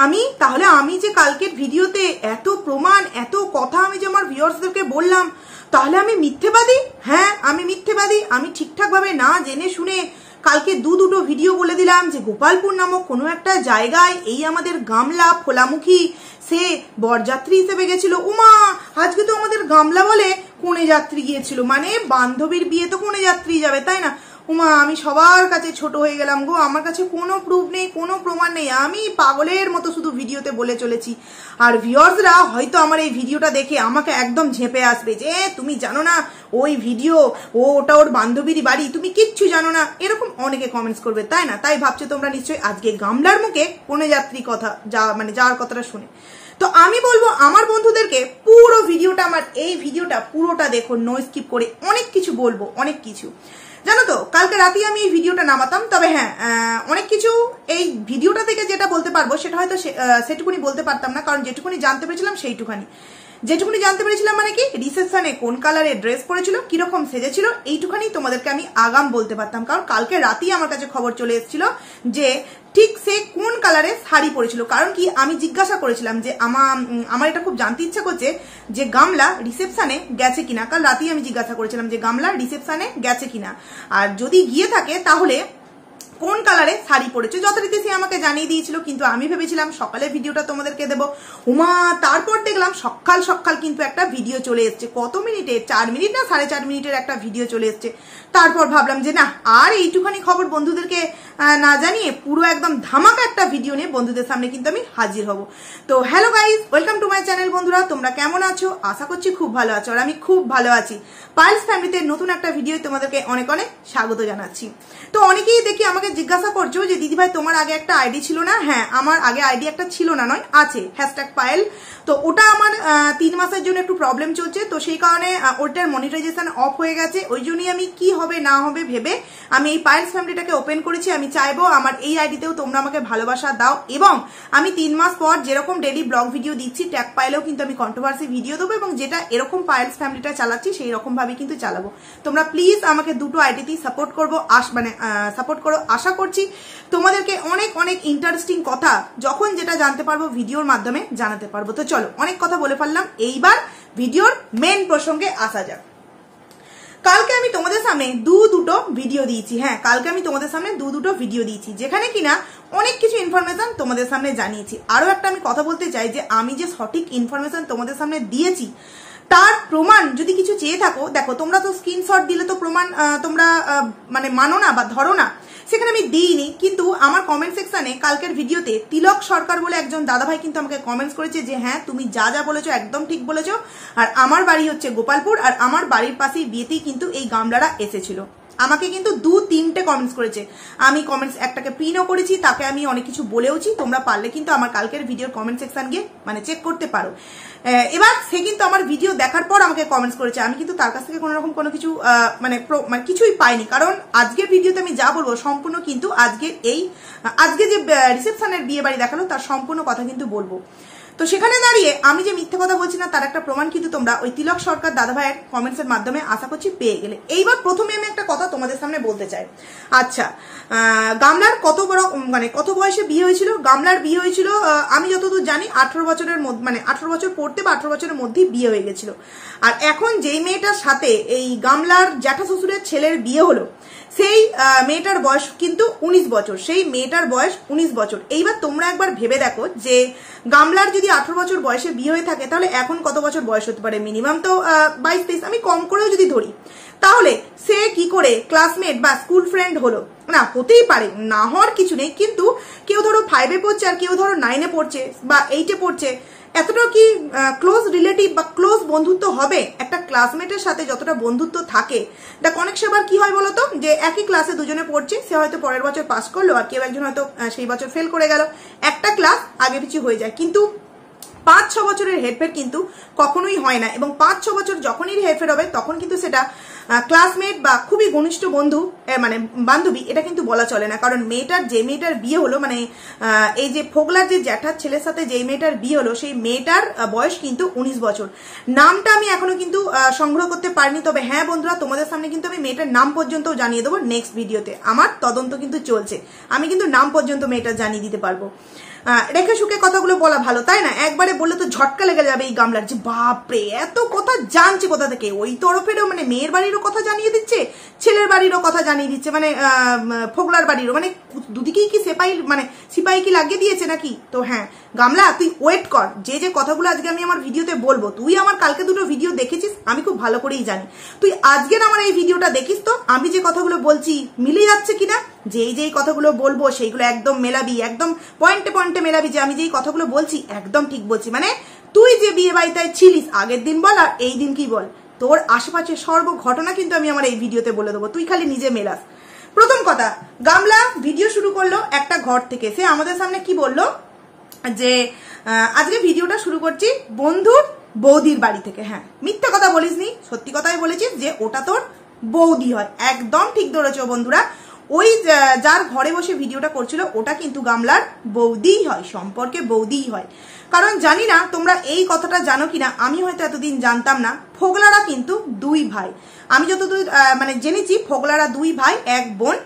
আমি তাহলে আমি যে কালকের ভিডিওতে এত প্রমাণ এত কথা আমি যে আমার ভিউয়ার্সদেরকে বললাম, তাহলে আমি মিথ্যেবাদী? হ্যাঁ, আমি মিথ্যেবাদী। আমি ঠিকঠাকভাবে না জেনে শুনে কালকে দুটো ভিডিও বলে দিলাম যে গোপালপুর নামক কোনো একটা জায়গায় এই আমাদের গামলা ফোলামুখী সে বরযাত্রী হিসেবে গেছিল। উমা, আজকে তো আমাদের গামলা বলে কনে যাত্রী গিয়েছিল, মানে বান্ধবীর বিয়ে তো কনে যাত্রী যাবে, তাই না? উমা, আমি সবার কাছে ছোট হয়ে গেলাম গো। আমার কাছে কোনো প্রুফ নেই, কোনো প্রমাণ নেই, আমি পাগলের মতো শুধু ভিডিওতে বলে চলেছি। আর ভিউয়ার্সরা হয়তো আমার এই ভিডিওটা দেখে আমাকে একদম ঝেঁপে আসবে যে তুমি জানো না ওই ভিডিও, ওটা ওর বান্ধবীর বাড়ি, তুমি কিচ্ছু জানো না, এরকম অনেকে কমেন্টস করবে, তাই না? তাই ভাবছো তোমরা নিশ্চয়ই আজকে গামলার মুখে কনে যাত্রী কথা যাওয়ার কথাটা শুনে। তো আমি বলবো আমার বন্ধুদেরকে পুরো ভিডিওটা, আমার এই ভিডিওটা পুরোটা দেখো, নো স্কিপ করে। অনেক কিছু বলবো, অনেক কিছু। জানো তো, কালকে রাতে আমি এই ভিডিওটা নামাতাম, তবে হ্যাঁ অনেক কিছু এই ভিডিওটা থেকে যেটা বলতে পারবো সেটা হয়তো সেটুকুনি বলতে পারতাম না, কারণ যেটুকুনি জানতে পেরেছিলাম সেইটুখানি। যেটুকুনি জানতে পেরেছিলাম মানে কি, রিসেপশনে কোন কালারের ড্রেস পরেছিল, কিরকম সেজেছিল, এইটুখানি তোমাদেরকে আমি আগাম বলতে পারতাম। কারণ কালকে রাতেই আমার কাছে খবর চলে এসেছিল যে ঠিক সে কোন কালারের শাড়ি পরেছিল। কারণ কি, আমি জিজ্ঞাসা করেছিলাম যে আমার এটা খুব জানতে ইচ্ছা করছে যে গামলা রিসেপশনে গেছে কিনা। কাল রাতেই আমি জিজ্ঞাসা করেছিলাম যে গামলা রিসেপশনে গেছে কিনা, আর যদি গিয়ে থাকে তাহলে কোন কালারে শাড়ি পরেছে। যথারীতি সে আমাকে জানিয়ে দিয়েছিল, কিন্তু আমি ভেবেছিলাম সকালে ভিডিওটা তোমাদেরকে দেবো। উমা, তারপর দেখলাম সকাল কিন্তু একটা ভিডিও চলে এসছে। কত মিনিটে, 4 মিনিট না 4.5 মিনিটের একটা ভিডিও চলে এসছে। তারপর ভাবলাম যে না, আর এইটুখানি খবর বন্ধুদেরকে না জানিয়ে পুরো একদম ধামাকা একটা ভিডিও নিয়ে বন্ধুদের সামনে কিন্তু আমি হাজির হব। তো hello guys, welcome to my channel. বন্ধুরা, তোমরা কেমন আছো? আশা করছি খুব ভালো আছো, আর আমি খুব ভালো আছি। পায়েলস ফ্যামিলিতে নতুন একটা ভিডিও তোমাদেরকে অনেক অনেক স্বাগত জানাচ্ছি। তো অনেকেই দেখি আমাকে জিজ্ঞাসা করছো যে দিদি ভাই তোমার আগে একটা আইডি ছিল না? হ্যাঁ, আমার আগে আইডি একটা ছিল না, নয় আছে, #পায়েল। তো ওটা আমার 3 মাসের জন্য একটু প্রবলেম চলছে, তো সেই কারণে ওটার মনিটাইজেশন অফ হয়ে গেছে। ওই জন্যই আমি কি হবে না হবে ভেবে আমি এই পায়েলস ফ্যামিলিটাকে ওপেন করেছি। আমি চাইবো আমার এই আইডিতেও তোমরা আমাকে ভালোবাসা দাও, এবং আমি 3 মাস পর যেরকম ডেইলি ব্লগ ভিডিও দিচ্ছি, ট্যাগ পাইলেও কিন্তু আমি কন্ট্রোভার্সি ভিডিও দেবো, এবং যেটা এরকম পায়েলস ফ্যামিলিটা চালাচ্ছি সেই রকম ভাবে কিন্তু চালাবো। তোমরা প্লিজ আমাকে দুটো আইডিতেই সাপোর্ট করবো, সাপোর্ট করো। আশা করছি তোমাদেরকে অনেক অনেক ইন্টারেস্টিং কথা যখন যেটা জানতে পারবো ভিডিওর মাধ্যমে জানাতে পারবো। তো চলো, অনেক কথা বলে ফেললাম, এইবার ভিডিওর মেন প্রসঙ্গে আসা যাক। কালকে আমি তোমাদের সামনে দুটো ভিডিও দিয়েছি। হ্যাঁ, কালকে আমি তোমাদের সামনে দুটো ভিডিও দিয়েছি, যেখানে কিনা অনেক কিছু ইনফরমেশন তোমাদের সামনে জানিয়েছি। আরো একটা আমি কথা বলতে চাই যে আমি যে সঠিক ইনফরমেশন তোমাদের সামনে দিয়েছি তার প্রমাণ যদি কিছু চেয়ে থাকো, দেখো তোমরা তো স্ক্রিনশট দিলে তো প্রমাণ তোমরা মানে মানো না বা ধরো না, সেখানে আমি দিইনি। কিন্তু আমার কমেন্ট সেকশনে কালকের ভিডিওতে তিলক সরকার বলে একজন দাদাভাই কিন্তু আমাকে কমেন্টস করেছে যে হ্যাঁ, তুমি যা বলেছো একদম ঠিক বলেছো, আর আমার বাড়ি হচ্ছে গোপালপুর, আর আমার বাড়ির পাশেই বিয়েতেই কিন্তু এই গামলারা এসেছিল। আমাকে কিন্তু 2-3টে কমেন্টস করেছে। আমি কমেন্টস একটাকে পিনও করেছি, তাকে আমি অনেক কিছু বলেওছি। তোমরা পারলে কিন্তু আমার কালকের ভিডিওর কমেন্ট সেকশন গিয়ে চেক করতে পারো। এবার সে কিন্তু আমার ভিডিও দেখার পর আমাকে কমেন্টস করেছে। আমি কিন্তু তার কাছ থেকে কোনো রকম কোনো কিছু কিছুই পাইনি, কারণ আজকের ভিডিওতে আমি যা বলবো সম্পূর্ণ কিন্তু আজকে যে রিসেপশনের বিয়ে বাড়ি দেখালো তার সম্পূর্ণ কথা কিন্তু বলবো। তো সেখানে দাঁড়িয়ে আমি যে মিথ্যে কথা বলছি না তার একটা প্রমাণ কিন্তু তোমরা ওই তিলক সরকার দাদাভাইয়ের কমেন্টসের মাধ্যমে আশা করছি পেয়ে গেলে। এইবার প্রথমে আমি একটা কথা তোমাদের সামনে বলতে চাই। আচ্ছা, গামলার কত বয়সে বিয়ে হয়েছিল? গামলার বিয়ে হয়েছিল আমি যতদূর জানি 18 বছরের মধ্যে, 18 বছর পড়তে বা 18 বছরের মধ্যেই বিয়ে হয়ে গেছিল। আর এখন যেই মেয়েটার সাথে এই গামলার জ্যাঠা শ্বশুরের ছেলের বিয়ে হলো, সেই মেয়েটার বয়স কিন্তু 19 বছর। সেই মেয়েটার বয়স 19 বছর। এইবার তোমরা একবার ভেবে দেখো যে গামলার যদি 18 বছর বয়সে বিয়ে হয়ে থাকে, তাহলে এখন কত বছর বয়স হতে পারে? মিনিমাম তো 22-23, আমি কম করেও যদি ধরি, তাহলে সে কি করে ক্লাসমেট বা স্কুল ফ্রেন্ড হলো? না, হতেই পারে, না হওয়ার কিছু নেই। কিন্তু কেউ ধরো 5-এ পড়ছে আর কেউ ধরো 9-এ পড়ছে বা 8-এ পড়ছে, এতটাও কি ক্লোজ রিলেটিভ বা ক্লোজ বন্ধুত্ব হবে? একটা ক্লাসমেটের সাথে যতটা বন্ধুত্ব থাকে, দেখ অনেক সেবার কি হয় বলতো, যে একই ক্লাসে দুজনে পড়ছে, সে হয়তো পরের বছর পাস করলো আর কেউ একজন হয়তো সেই বছর ফেল করে গেল, একটা ক্লাস আগে পিছিয়ে হয়ে যায়। কিন্তু 5-6 বছরের হেরফের কিন্তু কখনোই হয় না, এবং 5-6 বছর যখনই হেরফের হবে তখন কিন্তু সেটা ক্লাসমেট বা খুবই ঘনিষ্ঠ বন্ধু মানে বান্ধবী এটা কিন্তু বলা চলে না, কারণ যে মেয়েটার বিয়ে হলো মানে এই যে ফোগলার যে জ্যাঠার ছেলের সাথে যে মেয়েটার বিয়ে হলো সেই মেয়েটার বয়স কিন্তু 19 বছর। নামটা আমি এখনো কিন্তু সংগ্রহ করতে পারিনি, তবে হ্যাঁ বন্ধুরা তোমাদের সামনে কিন্তু আমি মেয়েটার নাম পর্যন্ত জানিয়ে দেবো নেক্সট ভিডিওতে। আমার তদন্ত কিন্তু চলছে, আমি কিন্তু নাম পর্যন্ত মেয়েটা জানিয়ে দিতে পারবো। রেখে সুখে কথাগুলো বলা ভালো, তাই না? একবারে বললে তো ঝটকা লেগে যাবে এই গামলার, যে বাপরে এত কথা জানছে কোথা থেকে। ওই তরফেরও মানে মেয়ের বাড়িরও কথা জানিয়ে দিচ্ছে, ছেলের বাড়িরও কথা জানিয়ে দিচ্ছে, মানে ফোগলার বাড়িরও, মানে দুদিকেই কি সিপাহি কি লাগিয়ে দিয়েছে নাকি? তো হ্যাঁ গামলা তুই ওয়েট কর, যে কথাগুলো আজকে আমি আমার ভিডিওতে বলবো, তুই আমার কালকে দুটো ভিডিও দেখেছিস, আমি খুব ভালো করেই জানি। তুই আজকের আমার এই ভিডিওটা দেখিস তো আমি যে কথাগুলো বলছি মিলে যাচ্ছে কিনা। যেই কথাগুলো বলবো সেইগুলো একদম মেলাবি, একদম পয়েন্টে পয়েন্টে মেলাবি, যে আমি যেই কথাগুলো বলছি একদম ঠিক বলছি। মানে তুই যে বিয়ে বাড়িতে ছিলিস আগের দিন বল আর এই দিন কি বল, তোর আশেপাশে সর্ব ঘটনা কিন্তু আমি আমার এই ভিডিওতে বলে দেবো, তুই খালি নিজে মেলাস। প্রথম কথা, গামলা ভিডিও শুরু করলো একটা ঘর থেকে, সে আমাদের সামনে কি বললো যে আজকে ভিডিওটা শুরু করছি বন্ধুর বৌদির বাড়ি থেকে। হ্যাঁ মিথ্যা কথা বলিসনি, সত্যি কথাই বলেছিস যে ওটা তোর বৌদি হয়, একদম ঠিক ধরেছো বন্ধুরা। ওই যার ঘরে বসে ভিডিওটা করছিল ওটা কিন্তু গামলার বৌদিই হয়, সম্পর্কে বৌদিই হয়। কারণ জানি না তোমরা এই কথাটা জানো কিনা, আমি হয়তো এতদিন জানতাম না, ফোগলারা কিন্তু দুই ভাই। আমি যতদূর মানে জেনেছি ফোগলারা দুই ভাই এক বোন,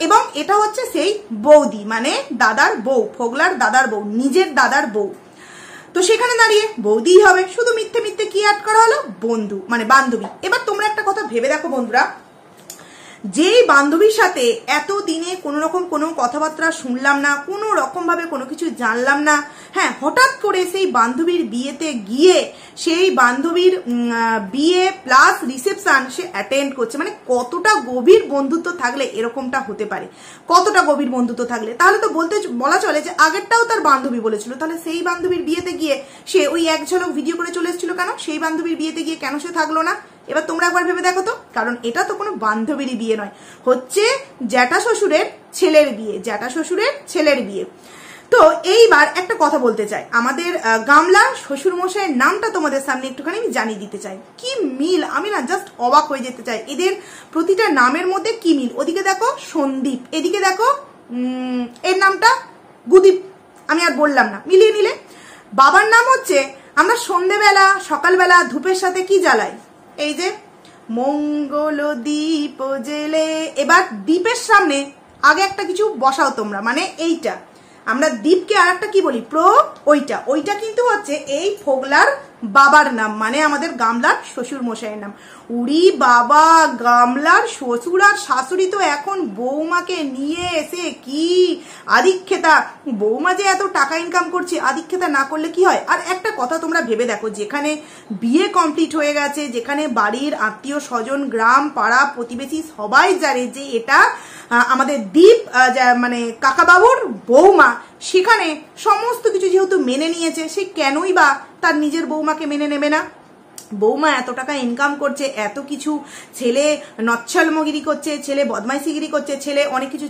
এবং এটা হচ্ছে সেই বৌদি মানে দাদার বউ, ফোগলার দাদার বউ, নিজের দাদার বউ। তো সেখানে দাঁড়িয়ে বৌদিই হবে, শুধু মিথ্যে মিথ্যে কি অ্যাড করা হলো বন্ধু মানে বান্ধবী। এবার তোমরা একটা কথা ভেবে দেখো বন্ধুরা, যেই বান্ধবীর সাথে এতদিনে কোনো রকম কোনো কথাবার্তা শুনলাম না, কোনো রকম ভাবে কোনো কিছু জানলাম না, হ্যাঁ হঠাৎ করে সেই বান্ধবীর বিয়েতে গিয়ে সেই বান্ধবীর বিয়ে প্লাস রিসেপশন সে অ্যাটেন্ড করছে, মানে কতটা গভীর বন্ধুত্ব থাকলে এরকমটা হতে পারে, কতটা গভীর বন্ধুত্ব থাকলে। তাহলে তো বলা চলে যে আগেরটাও তার বান্ধবী বলেছিল, তাহলে সেই বান্ধবীর বিয়েতে গিয়ে সে ওই এক ঝলক ভিডিও করে চলে এসেছিল কেন? সেই বান্ধবীর বিয়েতে গিয়ে কেন সে থাকলো না? এবার তোমরা একবার ভেবে দেখো তো, কারণ এটা তো কোনো বান্ধবীরই বিয়ে নয়, হচ্ছে জ্যাঠা শ্বশুরের ছেলের বিয়ে, জ্যাঠা শ্বশুরের ছেলের বিয়ে। তো এইবার একটা কথা বলতে চাই, আমাদের গামলা শ্বশুর মশাইয়ের নামটা তোমাদের সামনে একটুখানি আমি জানিয়ে দিতে চাই। কি মিল, আমি না জাস্ট অবাক হয়ে যেতে চাই, এদের প্রতিটা নামের মধ্যে কি মিল। ওদিকে দেখো সন্দীপ, এদিকে দেখো এর নামটা গুদীপ, আমি আর বললাম না, মিলিয়ে নিলে। বাবার নাম হচ্ছে, আমরা সন্ধেবেলা সকালবেলা ধূপের সাথে কি জ্বালাই, এই যে মঙ্গল দ্বীপ জেলে। এবার দ্বীপের সামনে আগে একটা কিছু বসাও তোমরা, মানে এইটা আমরা দ্বীপকে আর একটা কি বলি ওইটা কিন্তু হচ্ছে এই ফোগলার বাবার নাম, মানে আমাদের গামলার শ্বশুর মশাইয়ের নাম। উড়ি বাবা, গামলার শ্বশুর আর শাশুড়ি তো এখন বৌমাকে নিয়ে এসে কি আদিক্ষেতা, বৌমা যে এত টাকা ইনকাম করছে, আদিক্ষেতা না করলে কি হয়। আর একটা কথা তোমরা ভেবে দেখো, যেখানে বিয়ে কমপ্লিট হয়ে গেছে, যেখানে বাড়ির আত্মীয় স্বজন গ্রাম পাড়া প্রতিবেশী সবাই জানে যে এটা আমাদের দ্বীপ মানে কাকাবাবুর বৌমা, সেখানে সমস্ত কিছু যেহেতু মেনে নিয়েছে, সে কেনই বা তার নিজের বৌমাকে মেনে নেবে না? বৌমা এত টাকা ইনকাম করছে, এত কিছু, ছেলে নচ্ছলমগিরি করছে, ছেলে বদমাইশিগিরি করছে, ছেলে অনেক কিছু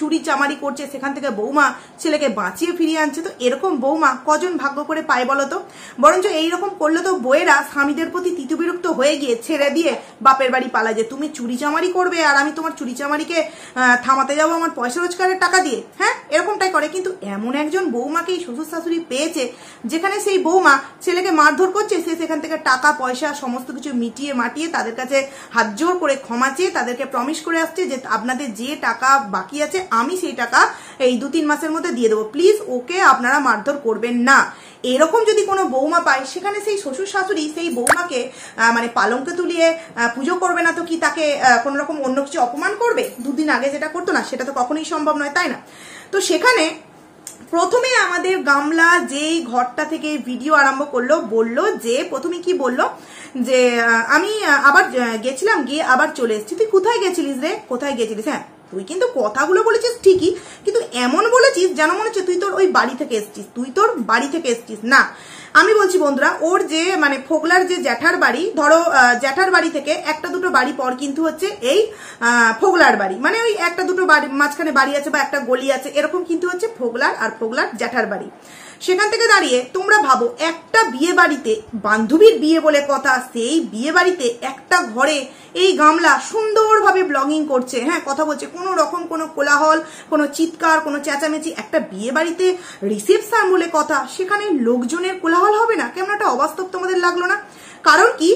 চুরি চামারি করছে, সেখান থেকে বৌমা ছেলেকে বাঁচিয়ে ফিরিয়ে আনছে। তো এরকম বৌমা কজন ভাগ্য করে পায় বলো তো? বরঞ্চ এইরকম করলে তো বউয়েরা স্বামীদের প্রতি তিতবিরক্ত হয়ে গিয়ে ছেড়ে দিয়ে বাপের বাড়ি পালায়, যে তুমি চুরি চামারি করবে আর আমি তোমার চুরি চামারিকে থামাতে যাবো আমার পয়সা রোজগারের টাকা দিয়ে, হ্যাঁ এরকমটাই করে। কিন্তু এমন একজন বৌমাকেই শ্বশুর শাশুড়ি পেয়েছে, যেখানে সেই বৌমা ছেলেকে মারধর করছে, সে সেখান থেকে টাকা পয়সা সমস্ত কিছু মিটিয়ে মাটিয়ে তাদের কাছে হাত জোর করে ক্ষমা চেয়ে তাদেরকে প্রমিস করে আসছে যে আপনাদের যে টাকা বাকি আছে আমি সেই টাকা এই 2-3 মাসের মধ্যে দিয়ে দেবো, প্লিজ ওকে আপনারা মারধর করবেন না। এরকম যদি কোনো বৌমা পায়, সেখানে সেই শ্বশুর শাশুড়ি সেই বৌমাকে মানে পালঙ্কে তুলিয়ে পুজো করবে না তো কি তাকে কোনো রকম অন্য কিছু অপমান করবে? 2 দিন আগে যেটা করতো না সেটা তো কখনোই সম্ভব নয়, তাই না? তো সেখানে প্রথমে আমাদের গামলা যেই ঘরটা থেকে ভিডিও আরম্ভ করলো, বললো যে প্রথমে কি বললো যে আমি আবার গেছিলাম, গিয়ে আবার চলে এসেছি। তুই কোথায় গেছিলিস রে, কোথায় গেছিলিস? হ্যাঁ তুই কিন্তু কথাগুলো বলেছিস ঠিকই, কিন্তু এমন বলেছিস যেন মনে হচ্ছে তুই তোর ওই বাড়ি থেকে এসছিস, তুই তোর বাড়ি থেকে এসছিস না। আমি বলছি বন্ধুরা, ওর যে মানে ফোগলার যে জ্যাঠার বাড়ি, ধরো জ্যাঠার বাড়ি থেকে একটা দুটো বাড়ি পর কিন্তু হচ্ছে এই ফোগলার বাড়ি, মানে ওই একটা দুটো বাড়ি মাঝখানে বাড়ি আছে বা একটা গলি আছে, এরকম কিন্তু হচ্ছে ফোগলার আর ফোগলার জ্যাঠার বাড়ি। সেখান থেকে দাঁড়িয়ে তোমরা ভাবো, একটা বিয়ে বাড়িতে, বান্ধবীর বিয়ে বলে কথা, সেই বিয়ে বাড়িতে একটা ঘরে এই গামলা সুন্দরভাবে ব্লগিং করছে, হ্যাঁ কথা বলছে, কোনো রকম কোনো কোলাহল, কোনো চিৎকার, কোনো চেঁচামেচি। একটা বিয়ে বাড়িতে রিসেপশন বলে কথা, সেখানে লোকজনের কোলাহল হবে না? কেমন একটা অবাস্তব তোমাদের লাগলো না? কারণ কি,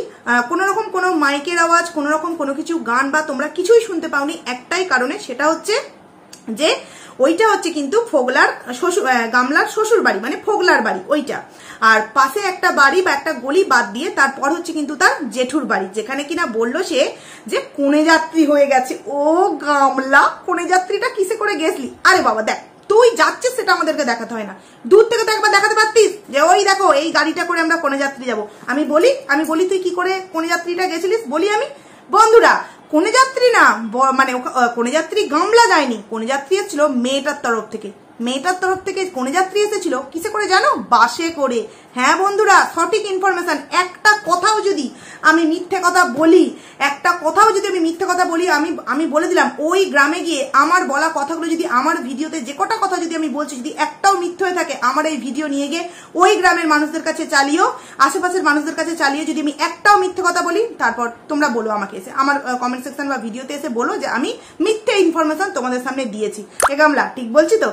কোনো রকম কোনো মাইকের আওয়াজ, কোনো রকম কোনো কিছু গান বা তোমরা কিছুই শুনতে পাওনি, একটাই কারণে, সেটা হচ্ছে যে ওইটা হচ্ছে কিন্তু ফোগলার গামলার শ্বশুর বাড়ি, মানে ফোগলার বাড়ি ওইটা। আর পাশে একটা বাড়ি বা একটা গলি বাদ দিয়ে তারপর হচ্ছে কিন্তু তার জেঠুর বাড়ি, যেখানে কিনা বললো সে যে কনে যাত্রী হয়ে গেছে। ও গামলা, কনে যাত্রীটা কিসে করে গেছলি? আরে বাবা দেখ, তুই যাচ্ছিস সেটা আমাদেরকে দেখাতে হয় না, দূর থেকে তো একবার দেখাতে পারতিস যে ওই দেখো এই গাড়িটা করে আমরা কনে যাত্রী যাবো। আমি বলি তুই কি করে কনে যাত্রীটা গেছিলিস, বলি আমি। বন্ধুরা, কনে যাত্রী না, মানে কনে যাত্রী গামলা যায়নি, কনে যাত্রী এসেছিল মেয়েটার তরফ থেকে। মেয়েটার তরফ থেকে কনে যাত্রী এসেছিল কিসে করে জানো? বাসে করে। হ্যাঁ বন্ধুরা, সঠিক ইনফরমেশন। একটা কথাও যদি আমি মিথ্যে কথা বলি, আমি বলে দিলাম, ওই গ্রামে গিয়ে আমার বলা কথাগুলো যদি, আমার ভিডিওতে যে কটা কথা যদি আমি বলছি, যদি একটাও মিথ্যে হয়ে থাকে, আমার এই ভিডিও নিয়ে গিয়ে ওই গ্রামের মানুষদের কাছে চালিয়েও, আশেপাশের মানুষদের কাছে চালিয়ে যদি আমি একটাও মিথ্যে কথা বলি, তারপর তোমরা বলো আমাকে এসে, আমার কমেন্ট সেকশন বা ভিডিওতে এসে বলো যে আমি মিথ্যে ইনফরমেশন তোমাদের সামনে দিয়েছি। এ গামলা ঠিক বলছি তো?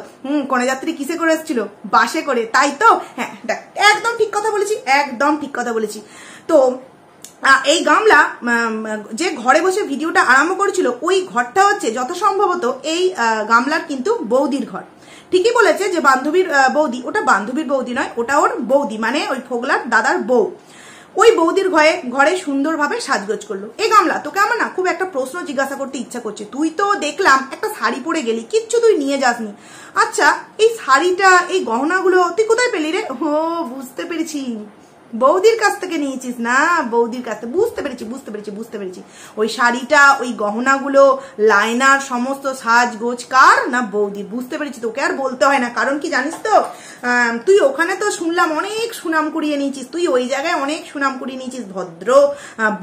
কনে যাত্রী কিসে করে এসেছিল? বাসে করে, তাই তো? হ্যাঁ দেখ, একদম ঠিক কথা বলেছি, একদম ঠিক কথা বলেছি। তো এই গামলা যে ঘরে বসে ভিডিওটা আরম্ভ করেছিল, ওই ঘরটা হচ্ছে যত সম্ভবত এই গামলার কিন্তু বৌদির ঘর। ঠিকই বলেছে যে বান্ধবীর বৌদি, ওটা বান্ধবীর বৌদি নয়, ওটা ওর বৌদি, মানে ওই ফোগলার দাদার বউ। ওই বৌদির ঘরে সুন্দরভাবে সাজগোজ করলো। এই গামলা, তোকে আমার না খুব একটা প্রশ্ন জিজ্ঞাসা করতে ইচ্ছা করছে। তুই তো দেখলাম একটা শাড়ি পরে গেলি, কিচ্ছু তুই নিয়ে যাসনি। আচ্ছা, এই শাড়িটা, এই গহনাগুলো তুই কোথায় পেলি রে? ও বুঝতে পেরেছি, বৌদির কাছ থেকে নিয়েছিস না? বৌদির কাছ থেকে, বুঝতে পেরেছি। ওই শাড়িটা, ওই গহনাগুলো, লাইনার, সমস্ত সাজগোজ কার? না বৌদির। বুঝতে পেরেছি, তোকে আর বলতে হয় না। কারণ কি জানিস তো, তুই ওখানে তো শুনলাম অনেক সুনাম কুড়িয়ে নিয়েছিস, তুই ওই জায়গায় অনেক সুনাম কুড়িয়ে নিয়েছিস, ভদ্র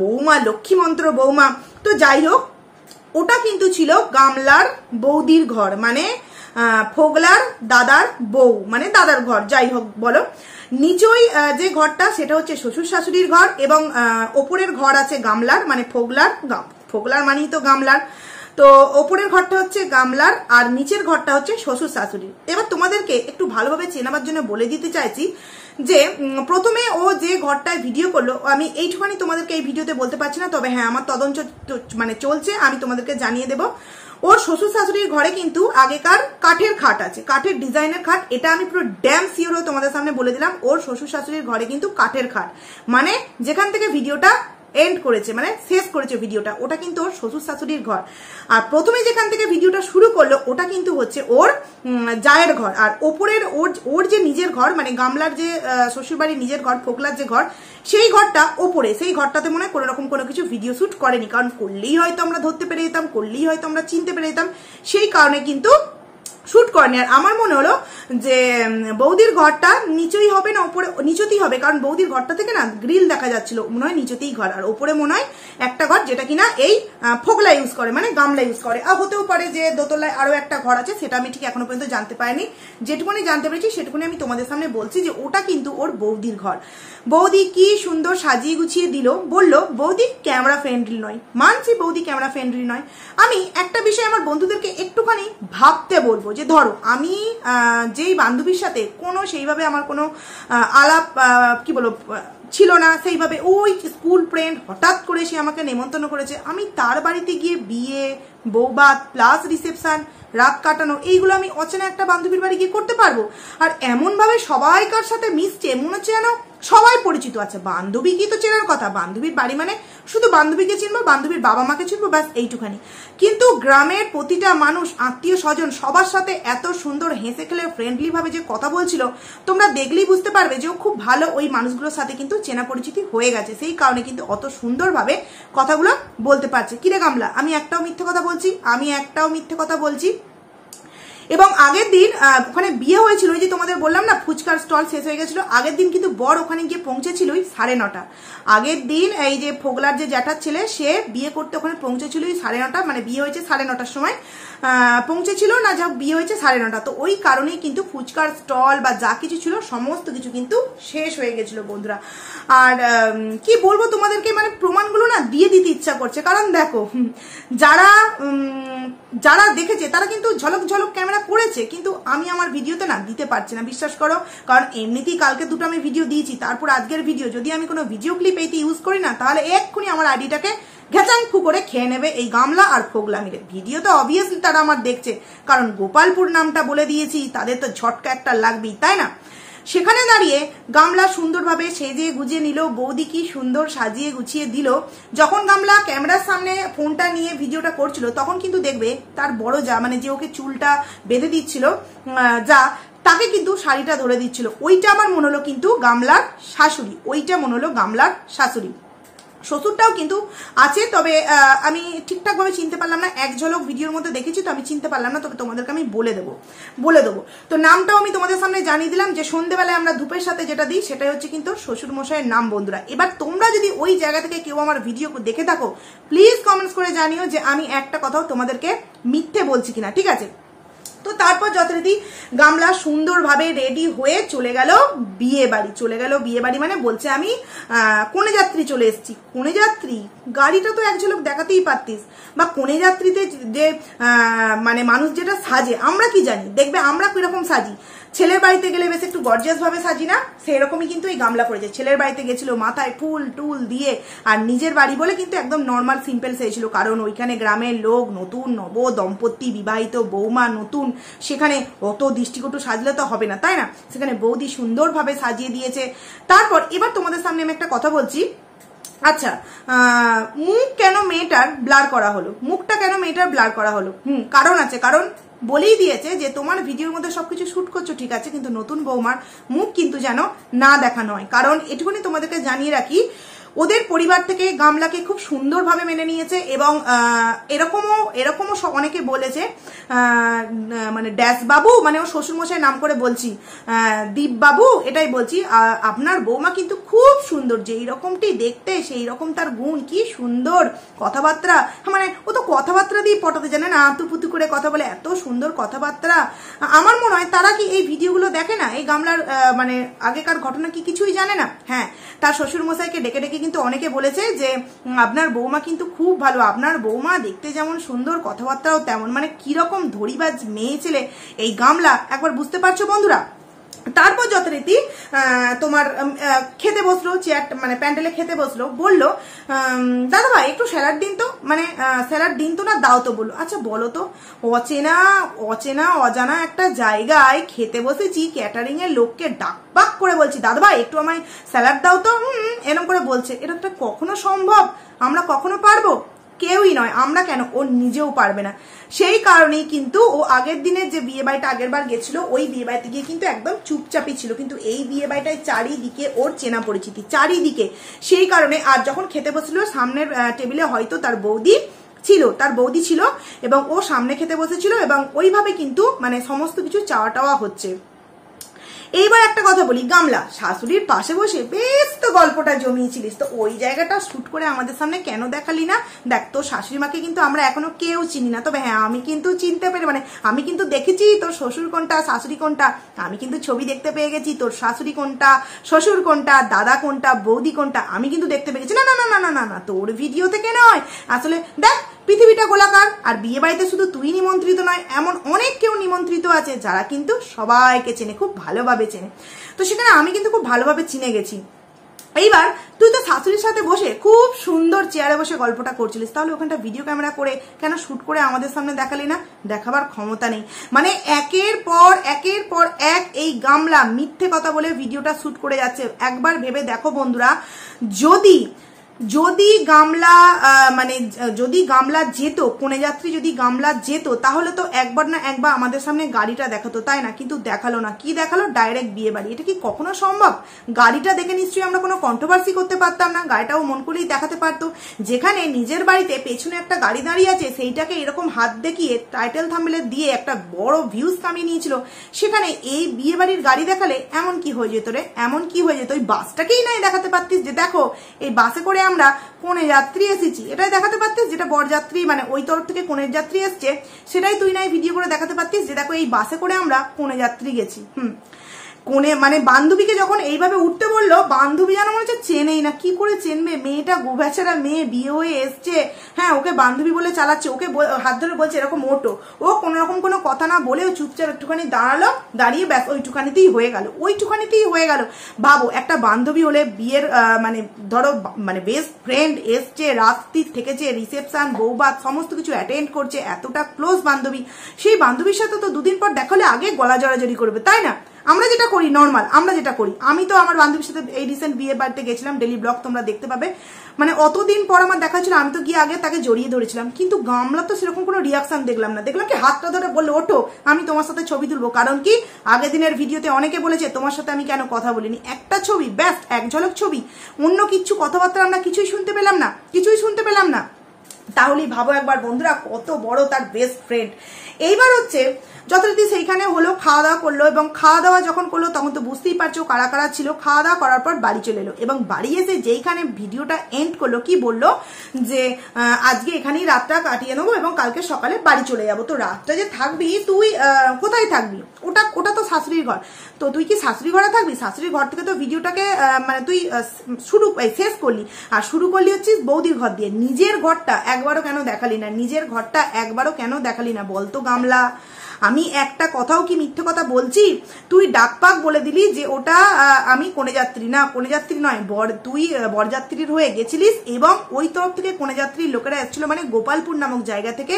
বৌমা, লক্ষ্মীমন্ত্র বৌমা। তো যাই হোক, ওটা কিন্তু ছিল গামলার বৌদির ঘর, মানে ফোগলার দাদার বউ, মানে দাদার ঘর, যাই হোক বলো। নিচই যে ঘরটা, সেটা হচ্ছে শ্বশুর শাশুড়ির ঘর, এবং ওপরের ঘর আছে গামলার, মানে ফোগলার মানেই তো গামলার। তো ওপরের ঘরটা হচ্ছে গামলার, আর নিচের ঘরটা হচ্ছে শ্বশুর শাশুড়ির। এবার তোমাদেরকে একটু ভালোভাবে চেনাবার জন্য বলে দিতে চাইছি যে প্রথমে ও যে ঘরটায় ভিডিও করলো, আমি এইটুখানি তোমাদেরকে এই ভিডিওতে বলতে পারছি না, তবে হ্যাঁ আমার তদন্ত মানে চলছে, আমি তোমাদেরকে জানিয়ে দেবো। ওর শ্বশুর শাশুড়ির ঘরে কিন্তু আগেকার কাঠের খাট আছে, কাঠের ডিজাইনের খাট। এটা আমি পুরো ড্যাম সিওর হয়ে তোমাদের সামনে বলে দিলাম, ওর শ্বশুর শাশুড়ির ঘরে কিন্তু কাঠের খাট, মানে যেখান থেকে ভিডিওটা এন্ড করেছে, মানে শেষ করেছে ভিডিওটা, ওটা কিন্তু ওর শ্বশুর শাশুড়ির ঘর। আর প্রথমে যেখান থেকে ভিডিওটা শুরু করলো, ওটা কিন্তু হচ্ছে ওর জায়ের ঘর। আর ওপরের ওর যে নিজের ঘর, মানে গামলার যে শ্বশুরবাড়ির নিজের ঘর, ফোগলার যে ঘর, সেই ঘরটা ওপরে, সেই ঘরটাতে মনে হয় কোনো রকম কোনো কিছু ভিডিও শুট করেনি, কারণ করলেই হয়তো আমরা ধরতে পেরে যেতাম, করলেই হয়তো আমরা চিনতে পেরে যেতাম, সেই কারণে কিন্তু শুট করেনি। আর আমার মনে হলো যে বৌদির ঘরটা নিচেই হবে না উপরে, নিচেতেই হবে, কারণ বৌদির ঘরটা থেকে না গ্রিল দেখা যাচ্ছিল, মনে হয় নিচেতেই ঘর, আর ওপরে মনে হয় একটা ঘর যেটা কিনা এই ফোগলা ইউজ করে, মানে গামলা ইউজ করে। আর হতেও পারে যে দোতলায় আরো একটা ঘর আছে, সেটা আমি ঠিক এখনো পর্যন্ত জানতে পারিনি। যেটুকুনি জানতে পেরেছি সেটুকুনি আমি তোমাদের সামনে বলছি, যে ওটা কিন্তু ওর বৌদির ঘর। বৌদি কি সুন্দর সাজিয়ে গুছিয়ে দিল, বললো বৌদি ক্যামেরা ফ্রেন্ডলি নয়। মানছি বৌদি ক্যামেরা ফ্রেন্ডলি নয়। আমি একটা বিষয় আমার বন্ধুদেরকে একটুখানি ভাবতে বলবো, যে ধরো আমি যেই বান্ধবীর সাথে কোনো সেইভাবে আমার কোনো আলাপ কি বলবো ছিল না, সেইভাবে ওই স্কুল ফ্রেন্ড হঠাৎ করে সে আমাকে নেমন্তন্ন করেছে, আমি তার বাড়িতে গিয়ে বিয়ে, বৌভাত প্লাস রিসেপশন, রাত কাটানো, এইগুলো আমি অচেনা একটা বান্ধবীর বাড়ি গিয়ে করতে পারবো? আর এমন ভাবে সবাইকার সাথে মিশছে, মনে হচ্ছে যেন সবাই পরিচিত আছে। বান্ধবী কি তো চেনার কথা, বান্ধবীর বাড়ি মানে শুধু বান্ধবীকে চিনবো, বান্ধবীর বাবা মাকে চিনবো, ব্যাস এইটুখানি। কিন্তু গ্রামের প্রতিটা মানুষ, আত্মীয় স্বজন, সবার সাথে এত সুন্দর হেসে খেলে ফ্রেন্ডলি ভাবে যে কথা বলছিল, তোমরা দেখলেই বুঝতে পারবে যে ও খুব ভালো ওই মানুষগুলোর সাথে কিন্তু চেনা পরিচিতি হয়ে গেছে, সেই কারণে কিন্তু অত সুন্দরভাবে কথাগুলো বলতে পারছে। কিরে গামলা, আমি একটাও মিথ্যে কথা বলছি? এবং আগের দিন ওখানে বিয়ে হয়েছিল, ওই যে তোমাদের বললাম না ফুচকার স্টল শেষ হয়ে গেছিল, আগের দিন কিন্তু বর ওখানে গিয়ে পৌঁছেছিল 9:30। আগের দিন এই যে ফোগলার যে জ্যাঠার ছেলে সে বিয়ে করতে ওখানে পৌঁছেছিল 9:30, মানে বিয়ে হয়েছে 9:30টার সময় পৌঁছেছিল না, যা বিয়ে হয়েছে 9:30। তো ওই কারণেই কিন্তু ফুচকার স্টল বা যা কিছু ছিল সমস্ত কিছু কিন্তু শেষ হয়ে গেছিল বন্ধুরা। আর কি বলবো তোমাদেরকে, মানে প্রমাণগুলো না দিয়ে দিতে ইচ্ছা করছে, কারণ দেখো যারা দেখেছে তারা কিন্তু ঝলক ঝলক ক্যামেরা করেছে, কিন্তু আমি আমার ভিডিওতে না দিতে পারছি না, বিশ্বাস করো। কারণ এমনিতেই কালকে দুটো আমি ভিডিও দিয়েছি, তারপর আজকের ভিডিও যদি আমি কোনো ভিডিও ক্লিপ এইতে ইউজ করি না, তাহলে এক্ষুনি আমার আইডিটাকে ঘেচাং ফু করে খেয়ে নেবে এই গামলা আর ফোগলা মিলে। ভিডিও তো অবভিয়াসলি তারা আমার দেখছে, কারণ গোপালপুর নামটা বলে দিয়েছি, তাদের তো ঝটকা একটা লাগবেই, তাই না? সেখানে দাঁড়িয়ে গামলা সুন্দরভাবে সেজে গুজিয়ে নিল, বৌদি কি সুন্দর সাজিয়ে গুছিয়ে দিল। যখন গামলা ক্যামেরার সামনে ফোনটা নিয়ে ভিডিওটা করছিল, তখন কিন্তু দেখবে তার বড় যা, মানে যে ওকে চুলটা বেঁধে দিচ্ছিল যা, তাকে কিন্তু শাড়িটা ধরে দিচ্ছিল। ওইটা আমার মনে হলো কিন্তু গামলার শাশুড়ি, ওইটা মনে হলো গামলার শাশুড়ি। শ্বশুরটাও কিন্তু আছে, তবে আমি ঠিকঠাক ভাবে চিনতে পারলাম না, এক ঝলক ভিডিওর মধ্যে দেখেছি তো আমি চিনতে পারলাম না, তবে তোমাদেরকে আমি বলে দেবো। তো নামটাও আমি তোমাদের সামনে জানিয়ে দিলাম যে সন্ধ্যেবেলায় আমরা ধূপের সাথে যেটা দিই সেটাই হচ্ছে কিন্তু শ্বশুর মশাইয়ের নাম বন্ধুরা। এবার তোমরা যদি ওই জায়গা থেকে কেউ আমার ভিডিও দেখে থাকো, প্লিজ কমেন্টস করে জানিও যে আমি একটা কথাও তোমাদেরকে মিথ্যে বলছি কিনা, ঠিক আছে? তো তারপর যথারীতি গামলা সুন্দরভাবে রেডি হয়ে চলে গেল বিয়ে বাড়ি, মানে বলছে আমি কনে যাত্রী চলে এসেছি। কনে যাত্রী গাড়িটা তো এক ঝলক দেখাতেই পারতিস, বা কনে যাত্রীতে যে মানে মানুষ যেটা সাজে আমরা কি জানি, দেখবে আমরা কিরকম সাজি। ছেলের বাড়িতে গেলে বেশ একটু গর্জিয়াস ভাবে সাজি না, সেরকমই কিন্তু এই গামলা করেছে। ছেলের বাড়িতে গেছিল মাথায় ফুল টুল দিয়ে, আর নিজের বাড়ি বলে কিন্তু একদম নর্মাল সিম্পল সেজেছিল, কারণ ওইখানে গ্রামের লোক, নতুন নব দম্পতি, বিবাহিত বৌমা নতুন, সেখানে অত দৃষ্টিকটু সাজলে তো হবে না, তাই না? সেখানে বৌদি সুন্দরভাবে সাজিয়ে দিয়েছে। তারপর এবার তোমাদের সামনে আমি একটা কথা বলছি, আচ্ছা মুখ কেন মেয়েটার ব্লার করা হলো, মুখটা কেন মেয়েটার ব্লার করা হলো? কারণ আছে, কারণ বলেই দিয়েছে যে তোমার ভিডিওর মধ্যে সবকিছু শুট করছো ঠিক আছে, কিন্তু নতুন বৌমার মুখ কিন্তু যেন না দেখানো হয়। কারণ এটুকুনি তোমাদেরকে জানিয়ে রাখি, ওদের পরিবার থেকে গামলাকে খুব সুন্দরভাবে মেনে নিয়েছে, এবং এরকমও অনেকে বলেছে, মানে ড্যাশ বাবু, মানে ও শ্বশুরমশাই নাম করে বলছি, দীপ বাবু এটাই বলছি, আপনার বৌমা কিন্তু খুব সুন্দর, যেই রকমটি দেখতে সেই রকম তার গুণ, কি সুন্দর কথাবার্তা, মানে ও তো কথাবার্তা দিয়ে পটাতে জানে না, আতুপুতু করে কথা বলে, এত সুন্দর কথাবার্তা। আমার মনে হয় তারা কি এই ভিডিওগুলো দেখে না, এই গামলার মানে আগেকার ঘটনা কি কিছুই জানে না। হ্যাঁ, তার শ্বশুরমশাইকে ডেকে ডেকে কিন্তু অনেকে বলেছে যে আপনার বৌমা কিন্তু খুব ভালো, আপনার বৌমা দেখতে যেমন সুন্দর কথাবার্তাও তেমন, মানে কিরকম ধরিবাজ মেয়ে ছেলে এই গামলা, একবার বুঝতে পারছো বন্ধুরা। তারপর যথারীতি তোমার খেতে বসলো, চেয়ার মানে প্যান্ডেলে খেতে বসলো, বললো দাদা ভাই একটু স্যালাড দিন তো, মানে স্যালাড দিন তো না, দাও তো। বললো আচ্ছা বলো তো, অচেনা অজানা একটা জায়গায় খেতে বসেছি, ক্যাটারিং এর লোককে ডাকবাক করে বলছি দাদা ভাই একটু আমায় স্যালাড দাও তো, এরকম করে বলছে। এটা তো কখনো সম্ভব, আমরা কখনো পারবো? কেউই নয়, আমরা কেন, ও নিজেও পারবে না। সেই কারণেই কিন্তু ও আগের দিনের যে বিয়ে বাড়িটা আগের বার গেছিল, ওই বিয়ে বাড়িতে গিয়ে কিন্তু একদম চুপচাপই ছিল, কিন্তু এই বিয়ে বাড়িটায় চারিদিকে ওর চেনা পরিচিতি, চারিদিকে। সেই কারণে আর যখন খেতে বসছিল সামনের টেবিলে হয়তো তার বৌদি ছিল এবং ও সামনে খেতে বসেছিল, এবং ওইভাবে কিন্তু মানে সমস্ত কিছু চাওয়া টাওয়া হচ্ছে। এইবার একটা কথা বলি, গামলা শাশুড়ির পাশে বসে বেশ তো গল্পটা জমিয়েছিলিস, তো ওই জায়গাটা শুট করে আমাদের সামনে কেন দেখালি না? দেখ, তোর শাশুড়ি মাকে কিন্তু আমরা এখনো কেউ চিনি না, তবে হ্যাঁ আমি কিন্তু চিনতে পেরে, মানে আমি কিন্তু দেখেছি তোর শ্বশুর কোনটা শাশুড়ি কোনটা, আমি কিন্তু ছবি দেখতে পেয়ে গেছি তোর শাশুড়ি কোনটা, শ্বশুর কোনটা, দাদা কোনটা, বৌদি কোনটা, আমি কিন্তু দেখতে পেয়ে গেছি। না না না না না না, তোর ভিডিও থেকে নয়, আসলে দেখ পৃথিবীটা গোলাকার, আর বিয়ে বাড়িতে শুধু তুই নিমন্ত্রিত নয়, এমন অনেক কেউ নিমন্ত্রিত আছে যারা কিন্তু সবাইকে চেনে, খুব ভালোভাবে চেনে। তো সেখানে আমি কিন্তু খুব ভালোভাবে চিনে গেছি। এইবার তুই তো শাশুড়ির সাথে বসে খুব সুন্দর চেয়ারে বসে গল্পটা করছিলিস, তাহলে ওখানটা ভিডিও ক্যামেরা করে কেন শুট করে আমাদের সামনে দেখালি না? দেখাবার ক্ষমতা নেই, মানে একের পর এক এই গামলা মিথ্যে কথা বলে ভিডিওটা শুট করে যাচ্ছে। একবার ভেবে দেখো বন্ধুরা, যদি যদি গামলা মানে যদি গামলা যেত, কোনে যাত্রী যদি গামলা যেত, তাহলে তো একবার না একবার আমাদের সামনে গাড়িটা দেখাতো, তাই না? কিন্তু দেখালো না। কি দেখালো? ডাইরেক্ট বিয়ে বাড়ি। এটা কি কখনো সম্ভব? গাড়িটা দেখে নিশ্চয়ই আমরা কোনো কন্ট্রোভার্সি করতে পারতাম না, গাড়িটাও মন করেই দেখাতে পারতো। যেখানে নিজের বাড়িতে পেছনে একটা গাড়ি দাঁড়িয়ে আছে, সেইটাকে এরকম হাত দেখিয়ে টাইটেল থাম্বনেল দিয়ে একটা বড় ভিউজ কামিয়ে নিয়েছিল, সেখানে এই বিয়ে বাড়ির গাড়ি দেখালে এমন কি হয়ে যেত রে? এমন কি হয়ে যেত? ওই বাসটাকেই নাই দেখাতে পারতিস যে দেখো এই বাসে করে আমরা কোনে যাত্রী এসেছি, এটাই দেখাতে পারতিস। যেটা বরযাত্রী মানে ওই তরফ থেকে কোনের যাত্রী এসছে, সেটাই তুই নাই ভিডিও করে দেখাতে পারতিস যে দেখো এই বাসে করে আমরা কোনে যাত্রী গেছি। কোনে মানে বান্ধবীকে যখন এইভাবে উঠতে বললো, বান্ধবী যেন মনে হচ্ছে চেনেই না। কি করে চেনবে? মেয়েটা গোবেচারা মেয়ে, বিয়ে হয়ে এসছে, হ্যাঁ ওকে বান্ধবী বলে চালাচ্ছে, ওকে হাত ধরে বলছে এরকম ওটো। ও কোনো রকম কোনো কথা না বলে ও চুপচাপ একটুখানি দাঁড়ালো, দাঁড়িয়ে ব্যাস ওইটুখানিতেই হয়ে গেল, ওইটুখানিতেই হয়ে গেল। ভাবো একটা বান্ধবী হলে বিয়ের মানে ধরো মানে বেস্ট ফ্রেন্ড এসছে, রাত্রি থেকেছে, রিসেপশন বৌভাত সমস্ত কিছু অ্যাটেন্ড করছে, এতটা ক্লোজ বান্ধবী, সেই বান্ধবীর সাথে তো দুদিন পর দেখালে আগে গলা জড়াজড়ি করবে, তাই না? আমরা যেটা করি নর্মাল, আমরা যেটা করি, আমি তো আমার বান্ধবীর সাথে এই রিসেন্ট বিয়ে বাড়িতে গেছিলাম, ডেলি ব্লগ তোমরা দেখতে পাবে, মানে অতদিন পর আমার দেখা ছিল, আমি তো গিয়ে আগে তাকে জড়িয়ে ধরেছিলাম, কিন্তু গামলা তো সেরকম কোনো রিয়াকশন দেখলাম না। দেখলাম কি হাতটা ধরে বললো ওঠো আমি তোমার সাথে ছবি তুলবো। কারণ কি আগের দিনের ভিডিওতে অনেকে বলেছে তোমার সাথে আমি কেন কথা বলিনি, একটা ছবি ব্যাস, এক ঝলক ছবি, অন্য কিছু কথাবার্তা আমরা কিছুই শুনতে পেলাম না, কিছুই শুনতে পেলাম না। তাহলেই ভাবো একবার বন্ধুরা কত বড় তার বেস্ট ফ্রেন্ড। এইবার হচ্ছে যথারীতি সেইখানে হলো, খাওয়া দাওয়া করলো, এবং খাওয়া দাওয়া যখন করলো তখন তো বুঝতেই পারছো কারা কারা ছিল। খাওয়া দাওয়া করার পর বাড়ি চলে এলো, এবং বাড়ি এসে যেইখানে ভিডিওটা এন্ড করলো, কি বললো যে আজকে এখানেই রাতটা কাটিয়ে নেবো এবং কালকে সকালে বাড়ি চলে যাবো। তো রাতটা যে থাকবি তুই কোথায় থাকবি? ওটা তো শাশুড়ির ঘর, তো তুই কি শাশুড়ি ঘরে থাকবি? শাশুড়ির ঘর থেকে তো ভিডিওটাকে মানে তুই শেষ করলি, আর শুরু করলি হচ্ছিস বৌদির ঘর দিয়ে। নিজের ঘরটা একবারও কেন দেখালি না? নিজের ঘরটা একবারও কেন দেখালি না বলতো গামলা? আমি একটা কথাও কি মিথ্যে কথা বলছি? তুই ডাকপাক বলে দিলি যে ওটা আমি কোনে যাত্রী, না কোনে যাত্রী নয়, তুই বরযাত্রীর হয়ে গেছিলিস, এবং ওই তরফ থেকে কোনে যাত্রীর লোকেরা এসেছিল, মানে গোপালপুর নামক জায়গা থেকে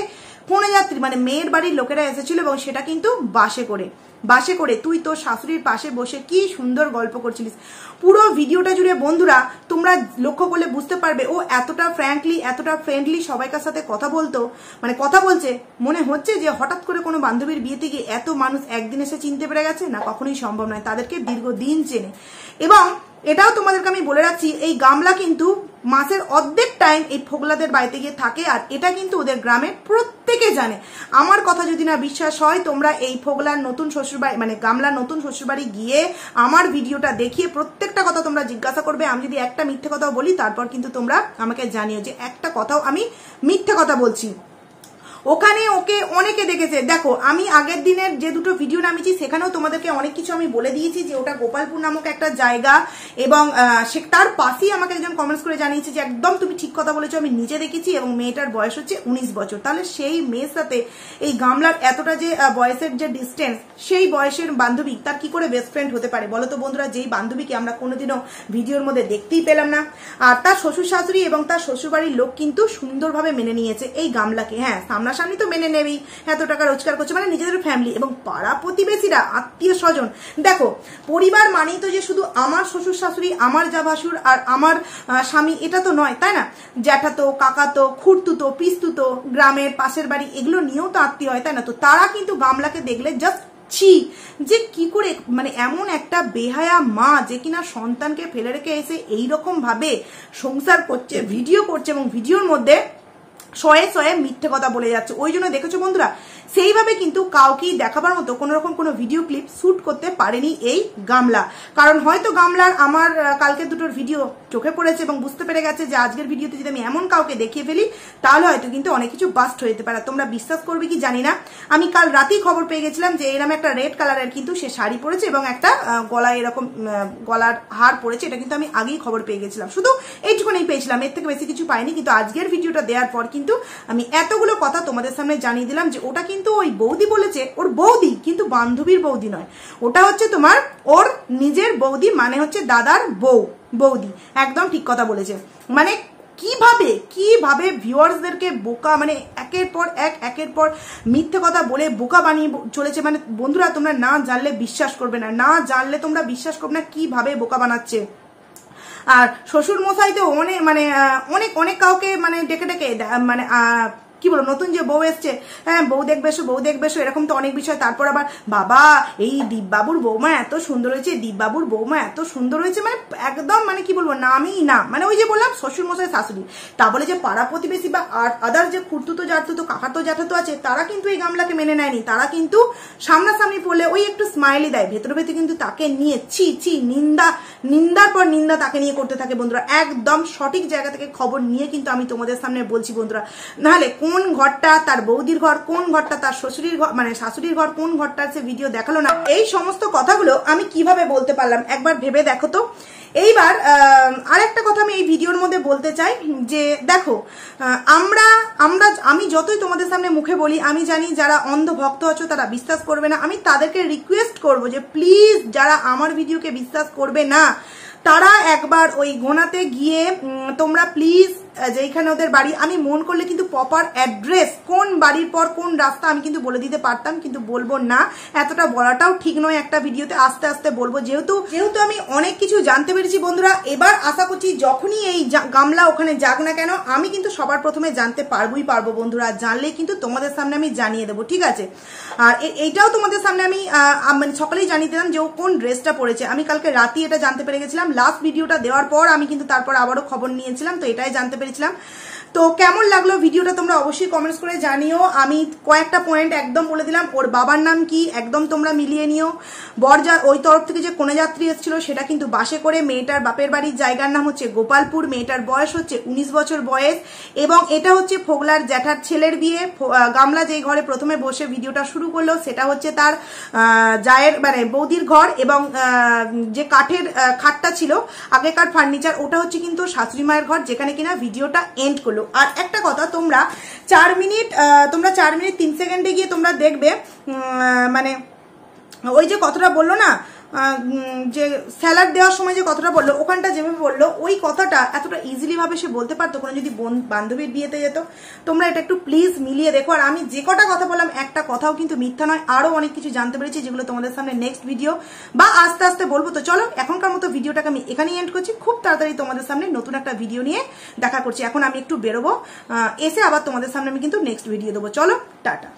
কোনে যাত্রী মানে মেয়ের বাড়ির লোকেরা এসেছিল, এবং সেটা কিন্তু বাসে করে তুই তোর শাশুড়ির পাশে বসে কি সুন্দর গল্প করছিলিস। পুরো ভিডিওটা জুড়ে বন্ধুরা তোমরা লক্ষ্য করলে বুঝতে পারবে ও এতটা ফ্র্যাঙ্কলি, এতটা ফ্রেন্ডলি সবাইকার সাথে কথা বলতো, মানে কথা বলছে মনে হচ্ছে যে হঠাৎ করে কোনো বান্ধবীর বিয়েতে গিয়ে এত মানুষ একদিন এসে চিনতে পেরে গেছে। না, কখনোই সম্ভব নয়, তাদেরকে দীর্ঘদিন চেনে। এবং এটাও তোমাদেরকে আমি বলে রাখছি, এই গামলা কিন্তু মাসের অর্ধেক টাইম এই ফোগলাদের বাড়িতে গিয়ে থাকে, আর এটা কিন্তু ওদের গ্রামের প্রত্যেকে জানে। আমার কথা যদি না বিশ্বাস হয়, তোমরা এই ফোগলার নতুন শ্বশুরবাড়ি মানে গামলার নতুন শ্বশুরবাড়ি গিয়ে আমার ভিডিওটা দেখিয়ে প্রত্যেকটা কথা তোমরা জিজ্ঞাসা করবে। আমি যদি একটা মিথ্যে কথাও বলি, তারপর কিন্তু তোমরা আমাকে জানিও যে একটা কথাও আমি মিথ্যে কথা বলছি। ওখানে ওকে অনেকে দেখেছে। দেখো আমি আগের দিনের যে দুটো ভিডিও নামিয়েছি সেখানেও তোমাদেরকে অনেক কিছু আমি বলে দিয়েছি যে ওটা গোপালপুর নামক একটা জায়গা, এবং সে তার পাশেই আমাকে একজন কমেন্টস করে জানিয়েছে যে একদম তুমি ঠিক কথা বলেছো, আমি নিজে দেখেছি, এবং মেয়েটার বয়স হচ্ছে 19 বছর। তাহলে সেই মেয়ের সাথে এই গামলার এতটা যে বয়সের যে ডিস্টেন্স, সেই বয়সের বান্ধবী তার কি করে বেস্ট ফ্রেন্ড হতে পারে বলো তো বন্ধুরা? যেই বান্ধবীকে আমরা কোনোদিনও ভিডিওর মধ্যে দেখতেই পেলাম না। আর তার শ্বশুর শাশুড়ি এবং তার শ্বশুরবাড়ির লোক কিন্তু সুন্দরভাবে মেনে নিয়েছে এই গামলাকে। হ্যাঁ, সামনাসামনি তো মেনে নেবেই, এত টাকা রোজগার করছে, মানে নিজেদের ফ্যামিলি এবং পাড়া প্রতিবেশীরা, আত্মীয় স্বজন। দেখো পরিবার মানেই তো যে শুধু আমার শ্বশুর শাশুড়ি, আমার যা ভাসুর আর আমার স্বামী, এটা তো নয়, তাই না? জ্যাঠাতো, কাকাতো, খুড়তুতো, পিস্তুতো, গ্রামের পাশের বাড়ি, এগুলো নিয়েও তো আত্মীয় হয়, তাই না? তো তারা কিন্তু গামলাকে দেখলে জাস্ট যে কি করে মানে এমন একটা বেহায়া মা যে কিনা সন্তানকে ফেলে রেখে এসে এইরকম ভাবে সংসার করছে, ভিডিও করছে, এবং ভিডিওর মধ্যে শয়ে শয়ে মিথ্যে কথা বলে যাচ্ছে। ওই জন্য দেখেছো বন্ধুরা, সেইভাবে কিন্তু কাউকেই দেখাবার মতো কোনো রকম কোনো ভিডিও ক্লিপ শুট করতে পারেনি এই গামলা। কারণ হয়তো গামলার আমার কালকে দুটোর ভিডিও চোখে পড়েছে এবং বুঝতে পেরে গেছে যে আজকের ভিডিওতে যদি আমি এমন কাউকে দেখিয়ে ফেলি তাহলে হয়তো কিন্তু অনেক কিছু বাস্ট হয়ে যেতে পারে। তোমরা বিশ্বাস করবে কি জানি না, আমি কাল রাতেই খবর পেয়ে গেছিলাম যে এরকম একটা রেড কালারের কিন্তু সে শাড়ি পরেছে এবং একটা গলায় এরকম গলার হার পরেছে। এটা কিন্তু আমি আগেই খবর পেয়ে গেছিলাম, শুধু এইটুকুনি পেয়েছিলাম, এর থেকে বেশি কিছু পাইনি। কিন্তু আজকের ভিডিওটা দেওয়ার পর কিন্তু আমি এতগুলো কথা তোমাদের সামনে জানিয়ে দিলাম যে ওটা কিন্তু ওই বৌদি বলেছে, ওর বৌদি, কিন্তু বান্ধবীর বৌদি নয়, ওটা হচ্ছে তোমার ওর নিজের বৌদি, মানে হচ্ছে দাদার বৌদি। একদম ঠিক কথা বলেছে। মানে কিভাবে ভিউয়ার্সদেরকে বোকা, মানে একের পর মিথ্যে কথা বলে বোকা বানিয়ে চলেছে। মানে বন্ধুরা তোমরা না জানলে বিশ্বাস করবে না, কিভাবে বোকা বানাচ্ছে। আর শ্বশুর মশাই তো অনেক অনেক কাউকে ডেকে ডেকে মানে কি বলবো, নতুন যে বউ এসছে, হ্যাঁ বউ দেখবে এসো, বউ দেখবে এসো, এরকম তো অনেক বিষয়। তারপর আবার বাবা এই দীপবাবুর বৌমা এত সুন্দর হয়েছে, দীপবাবুর বৌমা এত সুন্দর হয়েছে, একদম কি বলবো, নামই না, ওই যে বললাম শ্বশুর মশাই শাশুড়ি। তা বলে যে পাড়া প্রতিবেশী বা আদার যে খুঁড়তুতো জাতুতো কাকাতো জ্যাঠাতো আছে, তারা কিন্তু এই গামলাকে মেনে নেয়নি। তারা কিন্তু সামনাসামনি পড়লে ওই একটু স্মাইলি দেয়, ভেতরে ভেতরে কিন্তু তাকে নিয়ে ছি নিন্দার পর নিন্দা তাকে নিয়ে করতে থাকে বন্ধুরা। একদম সঠিক জায়গা থেকে খবর নিয়ে কিন্তু আমি তোমাদের সামনে বলছি বন্ধুরা, নাহলে কোন ঘরটা তার বৌদির ঘর, কোন ঘরটা তার শ্বশুরের ঘর, শাশুড়ির ঘর, কোন ঘরটার সে ভিডিও দেখালো না, এই সমস্ত কথাগুলো আমি কিভাবে বলতে পারলাম একবার ভেবে দেখো তো। এইবার আরেকটা কথা আমি এই ভিডিওর মধ্যে বলতে চাই যে দেখো, আমি যতই তোমাদের সামনে মুখে বলি, আমি জানি যারা অন্ধ ভক্ত আছো তারা বিশ্বাস করবে না। আমি তাদেরকে রিকোয়েস্ট করব যে প্লিজ যারা আমার ভিডিওকে বিশ্বাস করবে না, তারা একবার ওই গোনাতে গিয়ে তোমরা প্লিজ, যেখানে ওদের বাড়ি, আমি মন করলে কিন্তু প্রপার অ্যাড্রেস, কোন বাড়ির পর কোন রাস্তা আমি কিন্তু বলে দিতে পারতাম, কিন্তু বলবো না, এতটা বলাটাও ঠিক নয় একটা ভিডিওতে, আস্তে আস্তে বলবো। যেহেতু আমি অনেক কিছু জানতে পেরেছি বন্ধুরা, এবার আশা করছি যখনই এই গামলা ওখানে যাক না কেন, আমি কিন্তু সবার প্রথমে জানতে পারবো বন্ধুরা। জানলেই কিন্তু তোমাদের সামনে আমি জানিয়ে দেবো, ঠিক আছে? আর এইটাও তোমাদের সামনে আমি সকালেই জানিয়ে দিলাম যে ও কোন ড্রেসটা পরেছে। আমি কালকে রাতে এটা জানতে পেরে গেছিলাম, লাস্ট ভিডিওটা দেওয়ার পর আমি কিন্তু তারপর আবারও খবর নিয়েছিলাম, তো এটাই জানতে পেরেছিলাম। তো কেমন লাগলো ভিডিওটা তোমরা অবশ্যই কমেন্টস করে জানিও। আমি কয়েকটা পয়েন্ট একদম বলে দিলাম, ওর বাবার নাম কি একদম তোমরা মিলিয়ে নিও। ওই তরফ থেকে যে কন্যাযাত্রী এসেছিল সেটা কিন্তু বাসে করে, মেয়েটার বাপের বাড়ির জায়গার নাম হচ্ছে গোপালপুর, মেয়েটার বয়স হচ্ছে 19 বছর বয়স, এবং এটা হচ্ছে ফোগলার জ্যাঠার ছেলের বিয়ে। গামলা যেই ঘরে প্রথমে বসে ভিডিওটা শুরু করলো সেটা হচ্ছে তার জায়ের বৌদির ঘর, এবং যে কাঠের খাটটা ছিল আগেকার ফার্নিচার, ওটা হচ্ছে কিন্তু শাশুড়ি মায়ের ঘর, যেখানে কিনা ভিডিওটা এন্ড করলো। আর একটা কথা, তোমরা 4 মিনিট 3 সেকেন্ডে গিয়ে তোমরা দেখবে, ওই যে কথাটা বললো না, যে স্যালাড দেওয়ার সময় যে কথাটা বললো, ওখানটা যেভাবে বললো, ওই কথাটা এতটা ইজিলি ভাবে সে বলতে পারতো কোনো যদি বান্ধবীর বিয়েতে যেত। তোমরা এটা একটু প্লিজ মিলিয়ে দেখো। আর আমি যে কটা কথা বললাম, একটা কথাও কিন্তু মিথ্যা নয়, আরো অনেক কিছু জানতে পেরেছি, যেগুলো তোমাদের সামনে নেক্সট ভিডিও বা আস্তে আস্তে বলবো। তো চলো এখনকার মতো ভিডিওটাকে আমি এখানেই এন্ড করছি। খুব তাড়াতাড়ি তোমাদের সামনে নতুন একটা ভিডিও নিয়ে দেখা করছি। এখন আমি একটু বেরোবো, এসে আবার তোমাদের সামনে আমি কিন্তু নেক্সট ভিডিও দেবো। চলো টাটা।